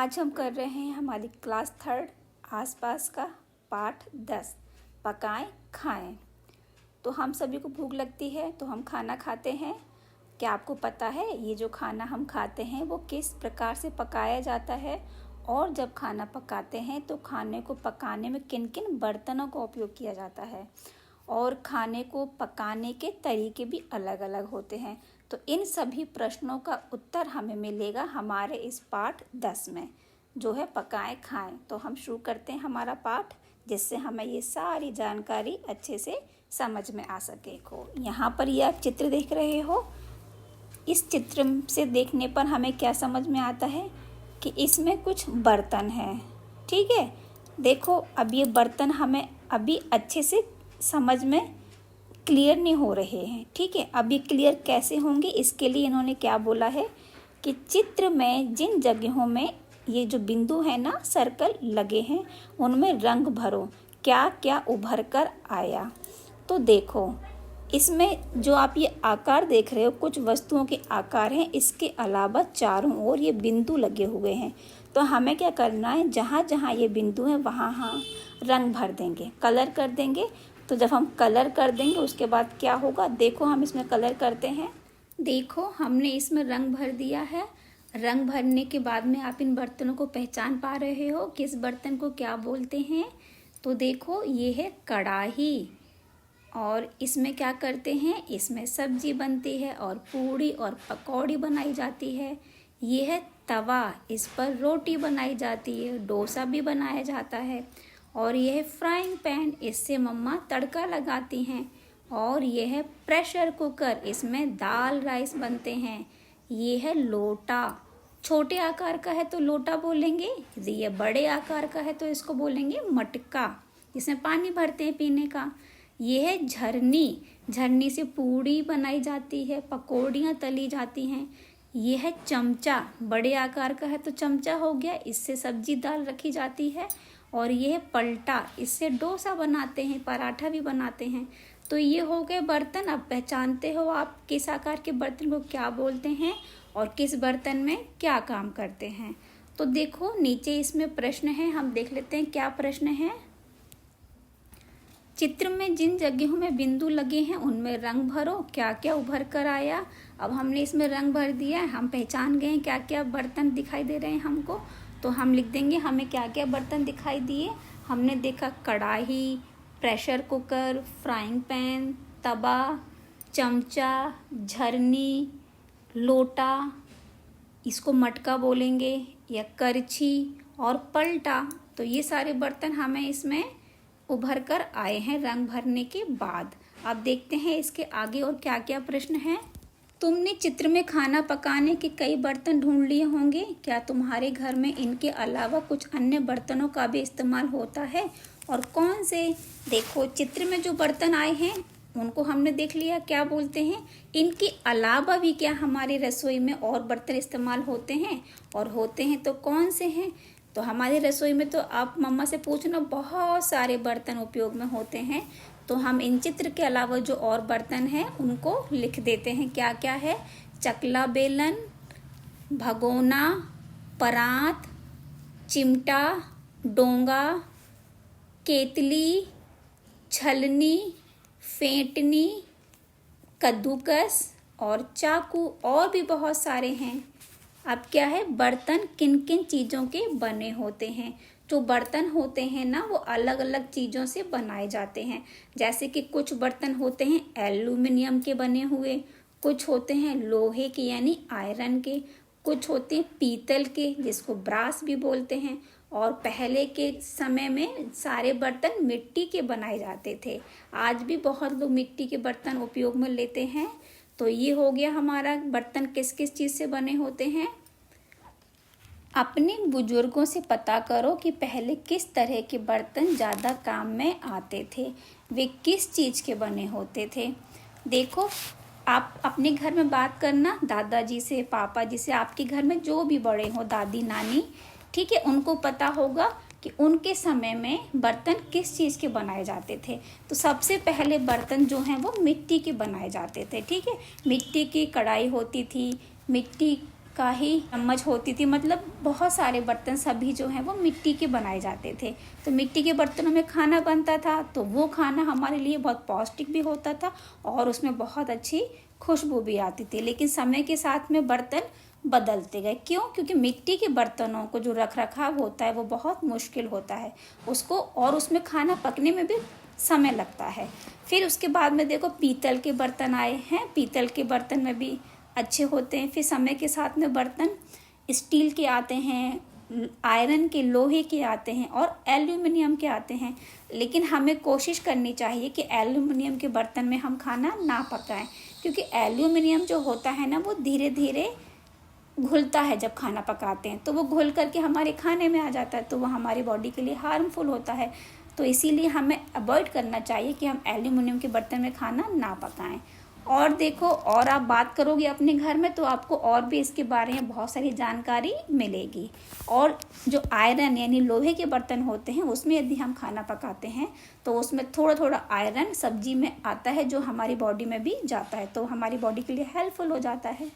आज हम कर रहे हैं हमारी क्लास थर्ड आसपास का पाठ 10 पकाएं खाएं। तो हम सभी को भूख लगती है तो हम खाना खाते हैं। क्या आपको पता है ये जो खाना हम खाते हैं वो किस प्रकार से पकाया जाता है, और जब खाना पकाते हैं तो खाने को पकाने में किन किन बर्तनों का उपयोग किया जाता है, और खाने को पकाने के तरीके भी अलग अलग होते हैं। तो इन सभी प्रश्नों का उत्तर हमें मिलेगा हमारे इस पाठ 10 में, जो है पकाएं खाएं। तो हम शुरू करते हैं हमारा पाठ, जिससे हमें ये सारी जानकारी अच्छे से समझ में आ सके। यहाँ पर ये आप चित्र देख रहे हो। इस चित्र से देखने पर हमें क्या समझ में आता है कि इसमें कुछ बर्तन हैं। ठीक है, देखो अब ये बर्तन हमें अभी अच्छे से समझ में क्लियर नहीं हो रहे हैं। ठीक है, अब ये क्लियर कैसे होंगे, इसके लिए इन्होंने क्या बोला है कि चित्र में जिन जगहों में ये जो बिंदु है ना, सर्कल लगे हैं, उनमें रंग भरो, क्या क्या उभर कर आया। तो देखो इसमें जो आप ये आकार देख रहे हो, कुछ वस्तुओं के आकार हैं, इसके अलावा चारों ओर ये बिंदु लगे हुए हैं। तो हमें क्या करना है, जहाँ जहाँ ये बिंदु हैं वहाँ रंग भर देंगे, कलर कर देंगे। तो जब हम कलर कर देंगे उसके बाद क्या होगा, देखो हम इसमें कलर करते हैं। देखो हमने इसमें रंग भर दिया है। रंग भरने के बाद में आप इन बर्तनों को पहचान पा रहे हो, किस बर्तन को क्या बोलते हैं। तो देखो ये है कढ़ाई, और इसमें क्या करते हैं, इसमें सब्जी बनती है और पूड़ी और पकौड़ी बनाई जाती है। ये है तवा, इस पर रोटी बनाई जाती है, डोसा भी बनाया जाता है। और यह है फ्राइंग पैन, इससे मम्मा तड़का लगाती हैं। और यह है प्रेशर कुकर, इसमें दाल राइस बनते हैं। ये है लोटा, छोटे आकार का है तो लोटा बोलेंगे, ये बड़े आकार का है तो इसको बोलेंगे मटका, जिसमें पानी भरते हैं पीने का। ये है झरनी, झरनी से पूड़ी बनाई जाती है, पकौड़ियाँ तली जाती हैं। ये है चमचा, बड़े आकार का है तो चमचा हो गया, इससे सब्जी दाल रखी जाती है। और ये है पलटा, इससे डोसा बनाते हैं, पराठा भी बनाते हैं। तो ये हो गए बर्तन। अब पहचानते हो आप किस आकार के बर्तन को क्या बोलते हैं और किस बर्तन में क्या काम करते हैं। तो देखो नीचे इसमें प्रश्न है, हम देख लेते हैं क्या प्रश्न है। चित्र में जिन जगहों में बिंदु लगे हैं उनमें रंग भरो, क्या क्या उभर कर आया। अब हमने इसमें रंग भर दिया है, हम पहचान गए क्या क्या बर्तन दिखाई दे रहे हैं हमको। तो हम लिख देंगे हमें क्या क्या बर्तन दिखाई दिए। हमने देखा कढ़ाई, प्रेशर कुकर, फ्राइंग पैन, तवा, चमचा, झरनी, लोटा, इसको मटका बोलेंगे, या करछी, और पलटा। तो ये सारे बर्तन हमें इसमें उभर कर आए हैं रंग भरने के बाद। अब देखते हैं इसके आगे और क्या क्या प्रश्न हैं। तुमने चित्र में खाना पकाने के कई बर्तन ढूंढ लिए होंगे, क्या तुम्हारे घर में इनके अलावा कुछ अन्य बर्तनों का भी इस्तेमाल होता है, और कौन से। देखो चित्र में जो बर्तन आए हैं उनको हमने देख लिया क्या बोलते हैं। इनके अलावा भी क्या हमारी रसोई में और बर्तन इस्तेमाल होते हैं, और होते हैं तो कौन से हैं। तो हमारी रसोई में तो आप मम्मा से पूछना, बहुत सारे बर्तन उपयोग में होते हैं। तो हम इन चित्र के अलावा जो और बर्तन हैं उनको लिख देते हैं, क्या क्या है। चकला बेलन, भगोना, परात, चिमटा, डोंगा, केतली, छलनी, फेंटनी, कद्दूकस और चाकू, और भी बहुत सारे हैं। अब क्या है, बर्तन किन किन चीज़ों के बने होते हैं। जो बर्तन होते हैं ना वो अलग अलग चीज़ों से बनाए जाते हैं। जैसे कि कुछ बर्तन होते हैं एल्यूमिनियम के बने हुए, कुछ होते हैं लोहे के यानी आयरन के, कुछ होते हैं पीतल के जिसको ब्रास भी बोलते हैं, और पहले के समय में सारे बर्तन मिट्टी के बनाए जाते थे। आज भी बहुत लोग मिट्टी के बर्तन उपयोग में लेते हैं। तो ये हो गया हमारा बर्तन किस किस चीज़ से बने होते हैं। अपने बुजुर्गों से पता करो कि पहले किस तरह के बर्तन ज़्यादा काम में आते थे, वे किस चीज़ के बने होते थे। देखो आप अपने घर में बात करना दादाजी से, पापा जी से, आपके घर में जो भी बड़े हो, दादी नानी, ठीक है, उनको पता होगा कि उनके समय में बर्तन किस चीज़ के बनाए जाते थे। तो सबसे पहले बर्तन जो हैं वो मिट्टी के बनाए जाते थे। ठीक है, मिट्टी की कढ़ाई होती थी, मिट्टी का ही चम्मच होती थी। मतलब बहुत सारे बर्तन सभी जो हैं वो मिट्टी के बनाए जाते थे। तो मिट्टी के बर्तनों में खाना बनता था, तो वो खाना हमारे लिए बहुत पौष्टिक भी होता था और उसमें बहुत अच्छी खुशबू भी आती थी। लेकिन समय के साथ में बर्तन बदलते गए। क्यों? क्योंकि मिट्टी के बर्तनों को जो रख रखाव होता है वो बहुत मुश्किल होता है उसको, और उसमें खाना पकने में भी समय लगता है। फिर उसके बाद में देखो पीतल के बर्तन आए हैं। पीतल के बर्तन में भी अच्छे होते हैं। फिर समय के साथ में बर्तन स्टील के आते हैं, आयरन के, लोहे के आते हैं और एल्यूमिनियम के आते हैं। लेकिन हमें कोशिश करनी चाहिए कि एल्यूमिनियम के बर्तन में हम खाना ना पकाएं, क्योंकि एल्यूमिनियम जो होता है ना वो धीरे धीरे घुलता है। जब खाना पकाते हैं तो वो घुल करके हमारे खाने में आ जाता है, तो वो हमारी बॉडी के लिए हार्मफुल होता है। तो इसीलिए हमें अवॉइड करना चाहिए कि हम एल्यूमिनियम के बर्तन में खाना ना पकाएं। और देखो, और आप बात करोगे अपने घर में तो आपको और भी इसके बारे में बहुत सारी जानकारी मिलेगी। और जो आयरन यानी लोहे के बर्तन होते हैं उसमें यदि हम खाना पकाते हैं तो उसमें थोड़ा थोड़ा आयरन सब्जी में आता है जो हमारी बॉडी में भी जाता है, तो हमारी बॉडी के लिए हेल्पफुल हो जाता है।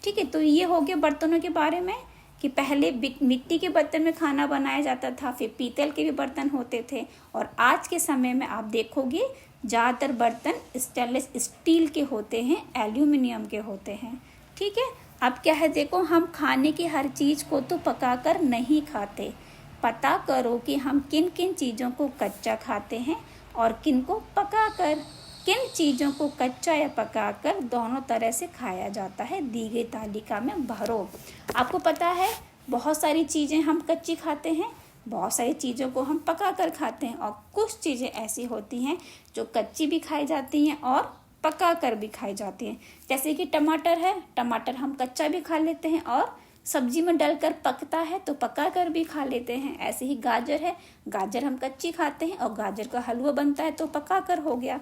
ठीक है, तो ये हो गया बर्तनों के बारे में कि पहले मिट्टी के बर्तन में खाना बनाया जाता था, फिर पीतल के भी बर्तन होते थे, और आज के समय में आप देखोगे ज़्यादातर बर्तन स्टेनलेस स्टील के होते हैं, एल्यूमिनियम के होते हैं। ठीक है, अब क्या है, देखो हम खाने की हर चीज़ को तो पकाकर नहीं खाते। पता करो कि हम किन किन चीज़ों को कच्चा खाते हैं और किन को पकाकर। किन चीज़ों को कच्चा या पकाकर दोनों तरह से खाया जाता है, दी गई तालिका में भरो। आपको पता है बहुत सारी चीज़ें हम कच्ची खाते हैं, बहुत सारी चीज़ों को हम पका कर खाते हैं, और कुछ चीज़ें ऐसी होती हैं जो कच्ची भी खाई जाती हैं और पका कर भी खाई जाती हैं। जैसे कि टमाटर है, टमाटर हम कच्चा भी खा लेते हैं और सब्जी में डलकर पकता है तो पका कर भी खा लेते हैं। ऐसे ही गाजर है, गाजर हम कच्ची खाते हैं और गाजर का हलवा बनता है तो पका कर हो गया।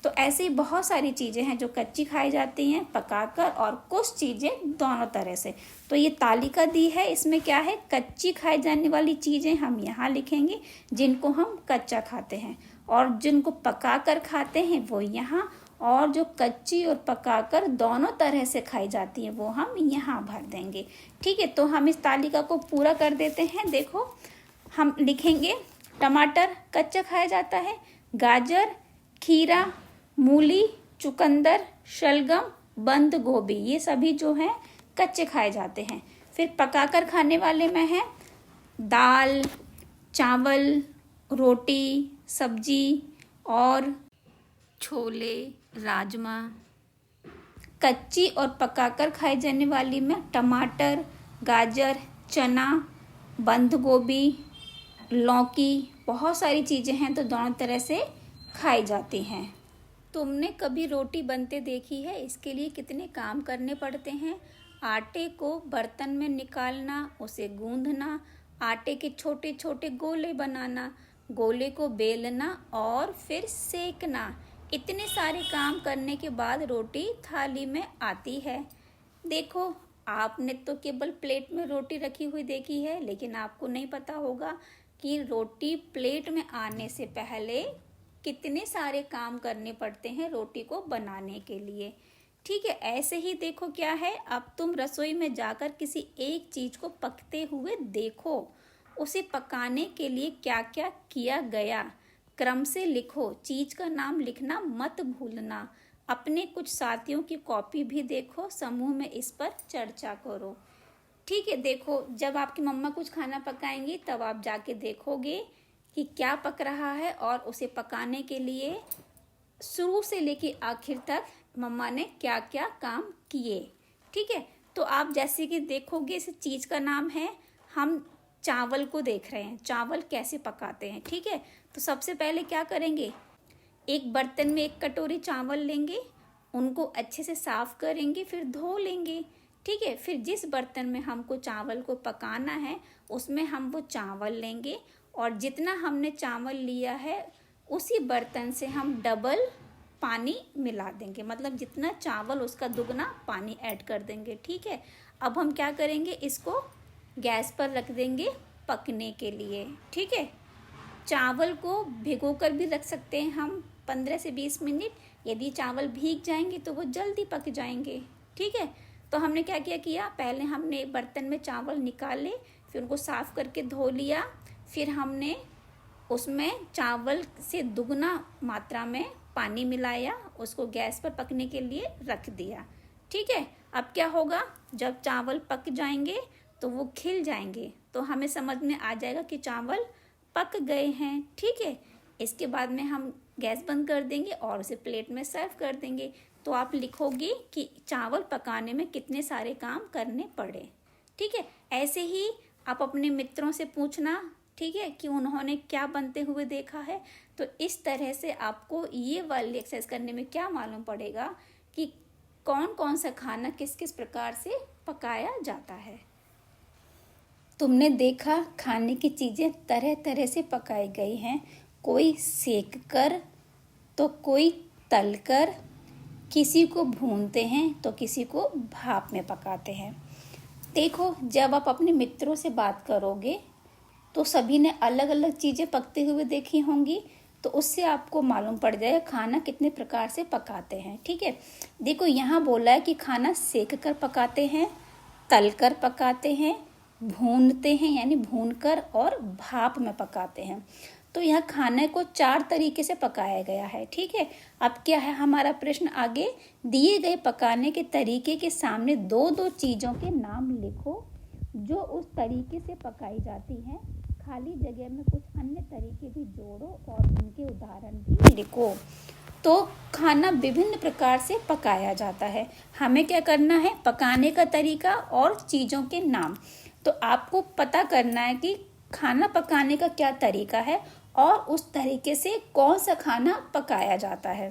तो ऐसी बहुत सारी चीज़ें हैं जो कच्ची खाई जाती हैं, पकाकर, और कुछ चीज़ें दोनों तरह से। तो ये तालिका दी है, इसमें क्या है, कच्ची खाई जाने वाली चीज़ें हम यहाँ लिखेंगे जिनको हम कच्चा खाते हैं, और जिनको पकाकर खाते हैं वो यहाँ, और जो कच्ची और पकाकर दोनों तरह से खाई जाती है वो हम यहाँ भर देंगे। ठीक है, तो हम इस तालिका को पूरा कर देते हैं। देखो हम लिखेंगे टमाटर कच्चा खाया जाता है, गाजर, खीरा, मूली, चुकंदर, शलगम, बंद गोभी, ये सभी जो हैं कच्चे खाए जाते हैं। फिर पकाकर खाने वाले में है दाल, चावल, रोटी, सब्जी और छोले, राजमा। कच्ची और पकाकर खाई जाने वाली में टमाटर, गाजर, चना, बंद गोभी, लौकी, बहुत सारी चीज़ें हैं तो दोनों तरह से खाई जाती हैं। तुमने कभी रोटी बनते देखी है? इसके लिए कितने काम करने पड़ते हैं। आटे को बर्तन में निकालना, उसे गूंदना, आटे के छोटे छोटे गोले बनाना, गोले को बेलना और फिर सेकना। इतने सारे काम करने के बाद रोटी थाली में आती है। देखो, आपने तो केवल प्लेट में रोटी रखी हुई देखी है, लेकिन आपको नहीं पता होगा कि रोटी प्लेट में आने से पहले कितने सारे काम करने पड़ते हैं रोटी को बनाने के लिए। ठीक है, ऐसे ही देखो क्या है, अब तुम रसोई में जाकर किसी एक चीज़ को पकते हुए देखो, उसे पकाने के लिए क्या क्या किया गया, क्रम से लिखो। चीज़ का नाम लिखना मत भूलना। अपने कुछ साथियों की कॉपी भी देखो, समूह में इस पर चर्चा करो। ठीक है, देखो जब आपकी मम्मा कुछ खाना पकाएंगी तब आप जाके देखोगे कि क्या पक रहा है, और उसे पकाने के लिए शुरू से लेके आखिर तक मम्मा ने क्या क्या काम किए। ठीक है, तो आप जैसे कि देखोगे इस चीज़ का नाम है, हम चावल को देख रहे हैं, चावल कैसे पकाते हैं। ठीक है, तो सबसे पहले क्या करेंगे, एक बर्तन में एक कटोरी चावल लेंगे, उनको अच्छे से साफ करेंगे, फिर धो लेंगे। ठीक है, फिर जिस बर्तन में हमको चावल को पकाना है उसमें हम वो चावल लेंगे, और जितना हमने चावल लिया है उसी बर्तन से हम डबल पानी मिला देंगे, मतलब जितना चावल उसका दुगना पानी ऐड कर देंगे। ठीक है, अब हम क्या करेंगे, इसको गैस पर रख देंगे पकने के लिए। ठीक है, चावल को भिगो कर भी रख सकते हैं हम 15 से 20 मिनट। यदि चावल भीग जाएंगे तो वो जल्दी पक जाएंगे। ठीक है, तो हमने क्या क्या किया, पहले हमने बर्तन में चावल निकाले, फिर उनको साफ़ करके धो लिया, फिर हमने उसमें चावल से दुगना मात्रा में पानी मिलाया, उसको गैस पर पकने के लिए रख दिया। ठीक है, अब क्या होगा, जब चावल पक जाएंगे तो वो खिल जाएंगे, तो हमें समझ में आ जाएगा कि चावल पक गए हैं। ठीक है, इसके बाद में हम गैस बंद कर देंगे और उसे प्लेट में सर्व कर देंगे। तो आप लिखोगे कि चावल पकाने में कितने सारे काम करने पड़े। ठीक है, ऐसे ही आप अपने मित्रों से पूछना, ठीक है, कि उन्होंने क्या बनते हुए देखा है। तो इस तरह से आपको ये वाली एक्सरसाइज करने में क्या मालूम पड़ेगा कि कौन कौन सा खाना किस किस प्रकार से पकाया जाता है। तुमने देखा खाने की चीज़ें तरह तरह से पकाई गई हैं, कोई सेक कर तो कोई तल कर, किसी को भूनते हैं तो किसी को भाप में पकाते हैं। देखो, जब आप अपने मित्रों से बात करोगे तो सभी ने अलग अलग चीज़ें पकते हुए देखी होंगी, तो उससे आपको मालूम पड़ जाएगा खाना कितने प्रकार से पकाते हैं। ठीक है, देखो यहाँ बोला है कि खाना सेक कर पकाते हैं, तल कर पकाते हैं, भूनते हैं यानी भूनकर, और भाप में पकाते हैं। तो यह खाने को 4 तरीके से पकाया गया है। ठीक है, अब क्या है हमारा प्रश्न, आगे दिए गए पकाने के तरीके के सामने दो दो चीज़ों के नाम लिखो जो उस तरीके से पकाई जाती हैं। खाली जगह में कुछ अन्य तरीके भी जोड़ो और उनके उदाहरण भी लिखो। तो खाना विभिन्न प्रकार से पकाया जाता है। हमें क्या करना है, पकाने का तरीका और चीज़ों के नाम। तो आपको पता करना है कि खाना पकाने का क्या तरीका है और उस तरीके से कौन सा खाना पकाया जाता है।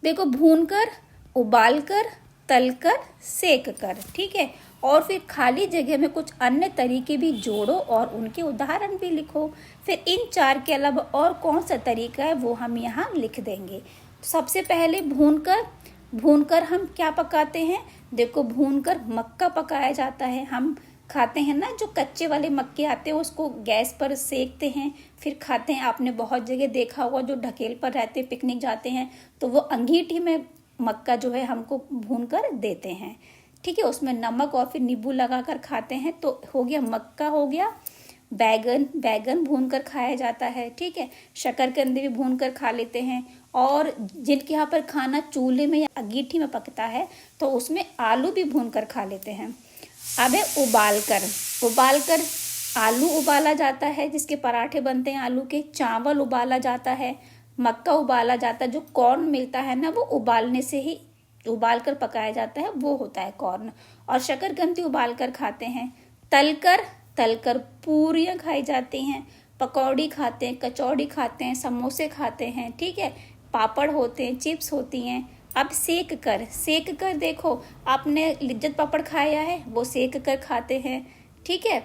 देखो, भूनकर, उबालकर, तलकर, सेक कर। ठीक है, और फिर खाली जगह में कुछ अन्य तरीके भी जोड़ो और उनके उदाहरण भी लिखो। फिर इन 4 के अलावा और कौन सा तरीका है वो हम यहाँ लिख देंगे। सबसे पहले भूनकर हम क्या पकाते हैं। देखो, भूनकर मक्का पकाया जाता है। हम खाते हैं ना, जो कच्चे वाले मक्के आते हैं उसको गैस पर सेकते हैं फिर खाते हैं। आपने बहुत जगह देखा होगा, जो ढकेल पर रहते हैं, पिकनिक जाते हैं तो वो अंगीठी में मक्का जो है हमको भून कर देते हैं। ठीक है, उसमें नमक और फिर नींबू लगा कर खाते हैं। तो हो गया मक्का, हो गया बैगन भून कर खाया जाता है। ठीक है, शकरकंदी भी भून कर खा लेते हैं। और जिनके यहाँ पर खाना चूल्हे में या अंगीठी में पकता है तो उसमें आलू भी भून कर खा लेते हैं। अब है उबालकर आलू उबाला जाता है, जिसके पराठे बनते हैं आलू के। चावल उबाला जाता है, मक्का उबाला जाता है। जो कॉर्न मिलता है ना, वो उबालने से ही उबाल कर पकाया जाता है, वो होता है कॉर्न। और शकरकंदी उबाल कर खाते हैं। तलकर पूरियाँ खाई जाती हैं, पकौड़ी खाते हैं, कचौड़ी खाते हैं, समोसे खाते हैं। ठीक है, पापड़ होते हैं, चिप्स होती हैं। अब सेक कर देखो, आपने लिज्जत पापड़ खाया है, वो सेक कर खाते हैं। ठीक है,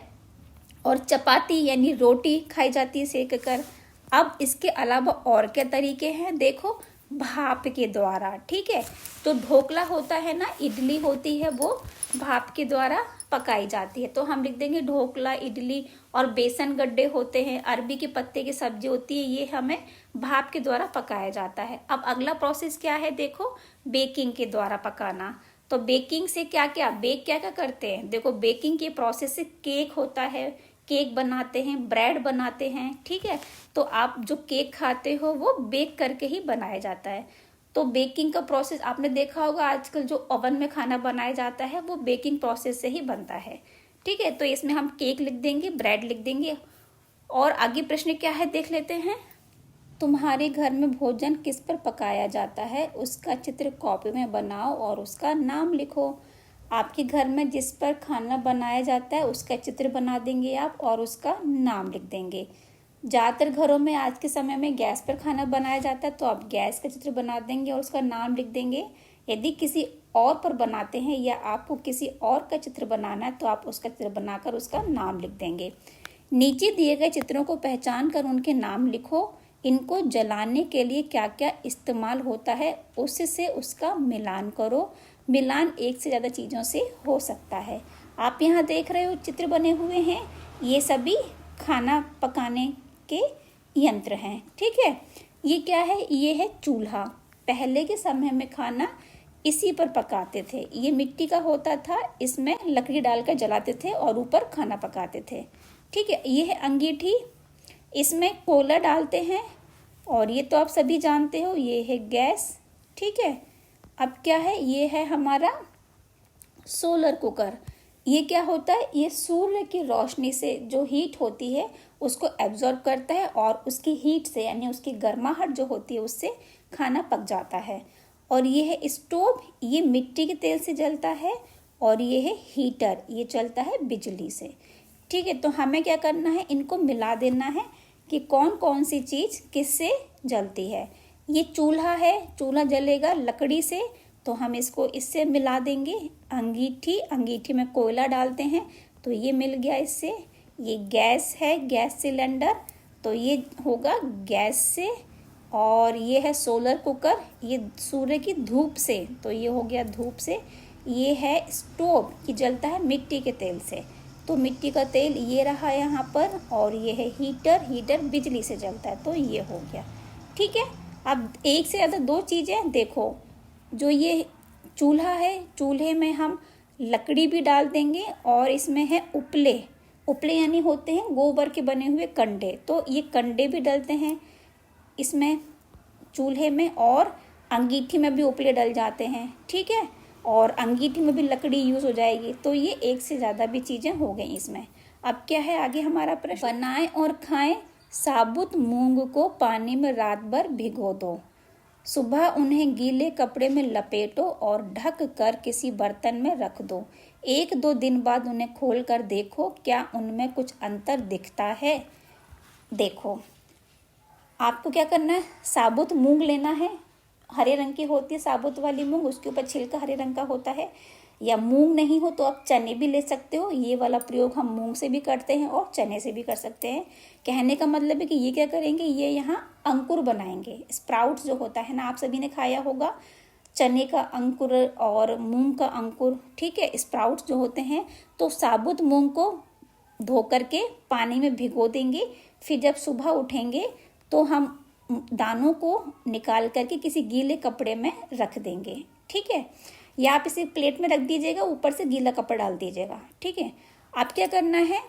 और चपाती यानी रोटी खाई जाती है सेक कर। अब इसके अलावा और क्या तरीके हैं, देखो, भाप के द्वारा। ठीक है, तो ढोकला होता है ना, इडली होती है, वो भाप के द्वारा पकाई जाती है। तो हम लिख देंगे ढोकला, इडली। और बेसन गड्ढे होते हैं, अरबी के पत्ते की सब्जी होती है, ये हमें भाप के द्वारा पकाया जाता है। अब अगला प्रोसेस क्या है, देखो, बेकिंग के द्वारा पकाना। तो बेकिंग से क्या क्या करते हैं, देखो, बेकिंग के प्रोसेस से केक होता है, केक बनाते हैं, ब्रेड बनाते हैं। ठीक है, तो आप जो केक खाते हो वो बेक करके ही बनाया जाता है। तो बेकिंग का प्रोसेस आपने देखा होगा, आजकल जो ओवन में खाना बनाया जाता है वो बेकिंग प्रोसेस से ही बनता है। ठीक है, तो इसमें हम केक लिख देंगे, ब्रेड लिख देंगे। और आगे प्रश्न क्या है देख लेते हैं। तुम्हारे घर में भोजन किस पर पकाया जाता है, उसका चित्र कॉपी में बनाओ और उसका नाम लिखो। आपके घर में जिस पर खाना बनाया जाता है उसका चित्र बना देंगे आप और उसका नाम लिख देंगे। ज़्यादातर घरों में आज के समय में गैस पर खाना बनाया जाता है, तो आप गैस का चित्र बना देंगे और उसका नाम लिख देंगे। यदि किसी और पर बनाते हैं या आपको किसी और का चित्र बनाना है तो आप उसका चित्र बनाकर उसका नाम लिख देंगे। नीचे दिए गए चित्रों को पहचान कर उनके नाम लिखो। इनको जलाने के लिए क्या क्या इस्तेमाल होता है उससे उसका मिलान करो। मिलान एक से ज़्यादा चीज़ों से हो सकता है। आप यहाँ देख रहे हो चित्र बने हुए हैं, ये सभी खाना पकाने के यंत्र हैं। ठीक है, ये क्या है, ये है चूल्हा। पहले के समय में खाना इसी पर पकाते थे। ये मिट्टी का होता था, इसमें लकड़ी डालकर जलाते थे और ऊपर खाना पकाते थे। ठीक है, ये है अंगीठी, इसमें कोयला डालते हैं और ये तो आप सभी जानते हो, ये है गैस। ठीक है, अब क्या है, ये है हमारा सोलर कुकर। ये क्या होता है, ये सूर्य की रोशनी से जो हीट होती है उसको एब्जॉर्ब करता है और उसकी हीट से यानी उसकी गर्माहट जो होती है उससे खाना पक जाता है। और ये है स्टोव, ये मिट्टी के तेल से जलता है। और ये है हीटर, ये चलता है बिजली से। ठीक है, तो हमें क्या करना है, इनको मिला देना है कि कौन कौन सी चीज़ किससे जलती है। ये चूल्हा है, चूल्हा जलेगा लकड़ी से, तो हम इसको इससे मिला देंगे। अंगीठी, अंगीठी में कोयला डालते हैं तो ये मिल गया इससे। ये गैस है, गैस सिलेंडर, तो ये होगा गैस से। और ये है सोलर कुकर, ये सूर्य की धूप से, तो ये हो गया धूप से। ये है स्टोव, ये जलता है मिट्टी के तेल से, तो मिट्टी का तेल ये रहा यहाँ पर। और ये है हीटर, हीटर बिजली से जलता है, तो ये हो गया। ठीक है, अब एक से ज़्यादा दो चीज़ें देखो, जो ये चूल्हा है, चूल्हे में हम लकड़ी भी डाल देंगे और इसमें है उपले, उपले यानी होते हैं गोबर के बने हुए कंडे, तो ये कंडे भी डलते हैं इसमें चूल्हे में। और अंगीठी में भी उपले डल जाते हैं। ठीक है, और अंगीठी में भी लकड़ी यूज़ हो जाएगी, तो ये एक से ज़्यादा भी चीज़ें हो गई इसमें। अब क्या है आगे हमारा प्रश्न, बनाएं और खाएं साबुत मूंग को पानी में रात भर भिगो दो, सुबह उन्हें गीले कपड़े में लपेटो और ढक कर किसी बर्तन में रख दो। 1-2 दिन बाद उन्हें खोल कर देखो, क्या उनमें कुछ अंतर दिखता है। देखो, आपको क्या करना है, साबुत मूंग लेना है, हरे रंग की होती है साबुत वाली मूंग, उसके ऊपर छिलका हरे रंग का होता है। या मूंग नहीं हो तो आप चने भी ले सकते हो, ये वाला प्रयोग हम मूंग से भी करते हैं और चने से भी कर सकते हैं। कहने का मतलब है कि ये क्या करेंगे, ये यहाँ अंकुर बनाएंगे, स्प्राउट्स जो होता है ना, आप सभी ने खाया होगा, चने का अंकुर और मूंग का अंकुर। ठीक है, स्प्राउट्स जो होते हैं, तो साबुत मूंग को धो करके पानी में भिगो देंगे, फिर जब सुबह उठेंगे तो हम दानों को निकाल करके किसी गीले कपड़े में रख देंगे। ठीक है, या आप इसे प्लेट में रख दीजिएगा, ऊपर से गीला कपड़ा डाल दीजिएगा। ठीक है, आप क्या करना है,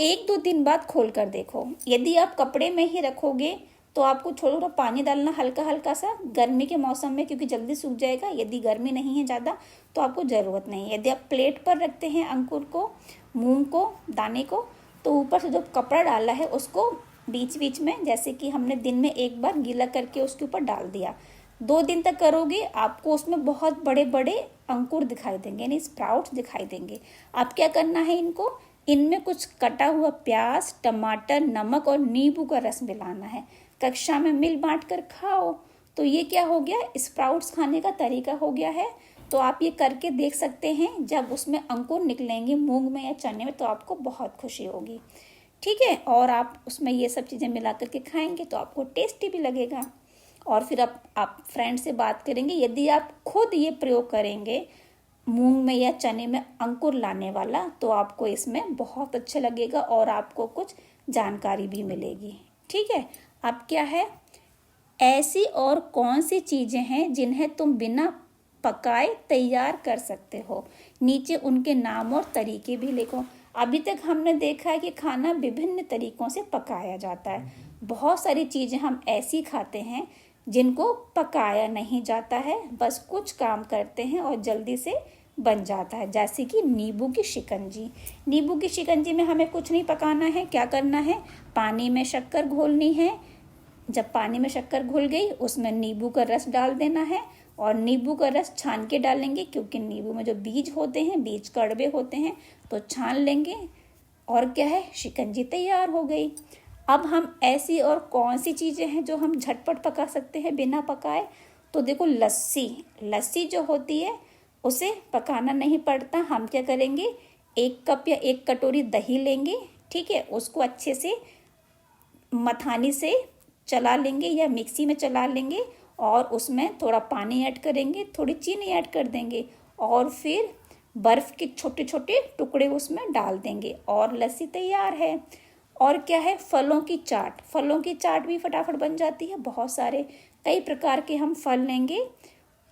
1-2 दिन बाद खोल कर देखो। यदि आप कपड़े में ही रखोगे तो आपको थोड़ा थोड़ा पानी डालना, हल्का हल्का सा, गर्मी के मौसम में, क्योंकि जल्दी सूख जाएगा। यदि गर्मी नहीं है ज़्यादा तो आपको ज़रूरत नहीं है। यदि आप प्लेट पर रखते हैं अंकुर को, मूंग को, दाने को, तो ऊपर से जो कपड़ा डाला है उसको बीच बीच में, जैसे कि हमने दिन में एक बार गीला करके उसके ऊपर डाल दिया, 2 दिन तक करोगे, आपको उसमें बहुत बड़े बड़े अंकुर दिखाई देंगे, यानी स्प्राउट्स दिखाई देंगे। अब क्या करना है, इनको, इनमें कुछ कटा हुआ प्याज, टमाटर, नमक और नींबू का रस मिलाना है। कक्षा में मिल बांट कर खाओ। तो ये क्या हो गया, स्प्राउट्स खाने का तरीका हो गया है। तो आप ये करके देख सकते हैं, जब उसमें अंकुर निकलेंगे मूंग में या चने में तो आपको बहुत खुशी होगी। ठीक है, और आप उसमें ये सब चीज़ें मिला करके खाएंगे तो आपको टेस्टी भी लगेगा। और फिर आप फ्रेंड से बात करेंगे। यदि आप खुद ये प्रयोग करेंगे मूंग में या चने में अंकुर लाने वाला, तो आपको इसमें बहुत अच्छा लगेगा और आपको कुछ जानकारी भी मिलेगी। ठीक है, अब क्या है, ऐसी और कौन सी चीज़ें हैं जिन्हें तुम बिना पकाए तैयार कर सकते हो। नीचे उनके नाम और तरीके भी लिखो। अभी तक हमने देखा है कि खाना विभिन्न तरीकों से पकाया जाता है। बहुत सारी चीज़ें हम ऐसी खाते हैं जिनको पकाया नहीं जाता है, बस कुछ काम करते हैं और जल्दी से बन जाता है। जैसे कि नींबू की शिकंजी। नींबू की शिकंजी में हमें कुछ नहीं पकाना है, क्या करना है, पानी में शक्कर घोलनी है। जब पानी में शक्कर घुल गई, उसमें नींबू का रस डाल देना है और नींबू का रस छान के डालेंगे, क्योंकि नींबू में जो बीज होते हैं, बीज कड़वे होते हैं, तो छान लेंगे और क्या है, शिकंजी तैयार हो गई। अब हम ऐसी और कौन सी चीज़ें हैं जो हम झटपट पका सकते हैं बिना पकाए। तो देखो, लस्सी, लस्सी जो होती है उसे पकाना नहीं पड़ता। हम क्या करेंगे, 1 कप या 1 कटोरी दही लेंगे। ठीक है, उसको अच्छे से मथानी से चला लेंगे या मिक्सी में चला लेंगे और उसमें थोड़ा पानी ऐड करेंगे, थोड़ी चीनी ऐड कर देंगे और फिर बर्फ़ के छोटे छोटे टुकड़े उसमें डाल देंगे और लस्सी तैयार है। और क्या है, फलों की चाट। फलों की चाट भी फटाफट बन जाती है। बहुत सारे कई प्रकार के हम फल लेंगे,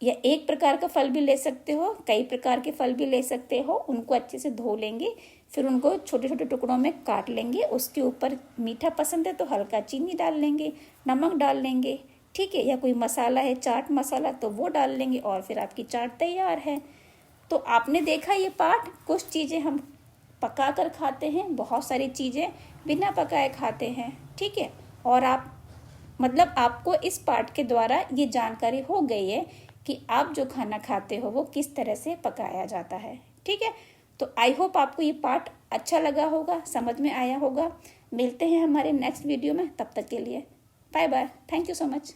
या एक प्रकार का फल भी ले सकते हो, कई प्रकार के फल भी ले सकते हो। उनको अच्छे से धो लेंगे, फिर उनको छोटे छोटे टुकड़ों में काट लेंगे। उसके ऊपर मीठा पसंद है तो हल्का चीनी डाल लेंगे, नमक डाल लेंगे, ठीक है, या कोई मसाला है चाट मसाला तो वो डाल लेंगे और फिर आपकी चाट तैयार है। तो आपने देखा ये पार्ट, कुछ चीज़ें हम पका कर खाते हैं, बहुत सारी चीज़ें बिना पकाए खाते हैं, ठीक है। और आप मतलब आपको इस पार्ट के द्वारा ये जानकारी हो गई है कि आप जो खाना खाते हो वो किस तरह से पकाया जाता है, ठीक है। तो आई होप आपको ये पार्ट अच्छा लगा होगा, समझ में आया होगा। मिलते हैं हमारे नेक्स्ट वीडियो में, तब तक के लिए bye bye, thank you so much.